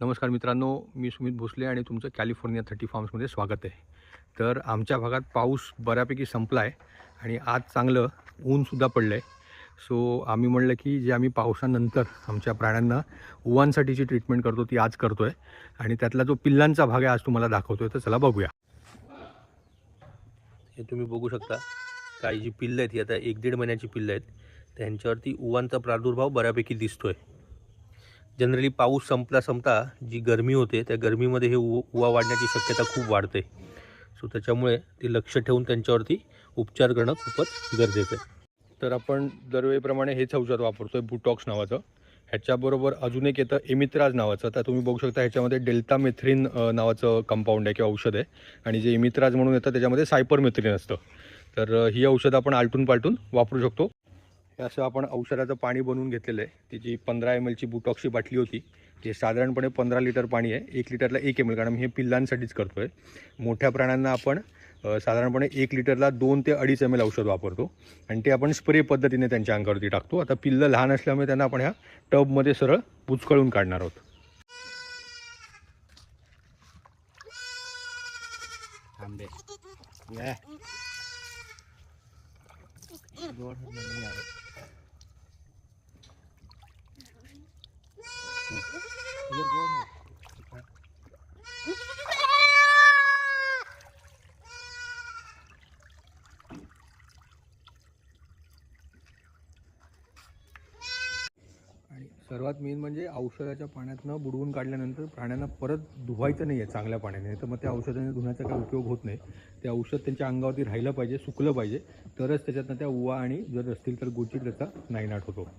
नमस्कार मित्रांनो, मी सुमित भोसले आणि तुमचं कॅलिफोर्निया 30 फार्म्समध्ये स्वागत आहे. तर आमच्या भागात पाऊस बऱ्यापैकी संपला आहे आणि आज चांगलं ऊनसुद्धा पडलं आहे. सो आम्ही म्हणलं की जे आम्ही पावसानंतर आमच्या प्राण्यांना उवांसाठीची ट्रीटमेंट करतो ती आज करतो आहे आणि त्यातला जो पिल्लांचा भाग आहे आज तुम्हाला दाखवतो आहे. तर चला बघूया. हे तुम्ही बघू शकता, काही जी पिल्लं आहेत ही आता 1-1.5 महिन्याची पिल्लं आहेत. त्यांच्यावरती उवांचा प्रादुर्भाव बऱ्यापैकी दिसतो आहे. जनरली पाऊस संपता जी गरमी होते त्या गरमीमध्ये हे उवा वाढण्याची शक्यता खूप वाढते. सो त्याच्यामुळे ते लक्ष ठेवून त्यांच्यावरती उपचार करणं खूपच गरजेचं आहे. तर आपण दरवेळीप्रमाणे हेच औषध वापरतो आहे, बुटॉक्स नावाचं. ह्याच्याबरोबर अजून एक येतं एमित्राज नावाचं. तर तुम्ही बघू शकता ह्याच्यामध्ये डेल्टामेथ्रिन नावाचं कंपाऊंड आहे किंवा औषध आहे आणि जे एमित्राज म्हणून येतं त्याच्यामध्ये सायपरमेथ्रिन असतं. तर ही औषधं आपण आलटून पालटून वापरू शकतो. हे असं आपण औषधाचं पाणी बनवून घेतलेलं आहे. ती जी 15 ml ची बुटॉक्सची बाटली होती ते साधारणपणे 15 लिटर पाणी आहे. 1 लिटरला 1 ml, कारण मी हे पिल्लांसाठीच करतो आहे. मोठ्या प्राण्यांना आपण साधारणपणे 1 लिटरला 2 ते 2.5 ml औषध वापरतो आणि ते आपण स्प्रे पद्धतीने त्यांच्या अंगावरती टाकतो. आता पिल्लं लहान असल्यामुळे त्यांना आपण ह्या टबमध्ये सरळ बुचकळून काढणार आहोत. आणि सर्वात मेन म्हणजे औषधाच्या पाण्यातनं बुडवून काढल्यानंतर प्राण्यांना परत धुवायचं नाही आहे चांगल्या पाण्याने, तर मग त्या औषधाने धुण्याचा काही उपयोग होत नाही. ते औषध त्यांच्या अंगावरती राहिलं पाहिजे, सुकलं पाहिजे, तरच त्याच्यातनं त्या उवा आणि जर असतील तर गोचीड त्याचा नायनाट होतो.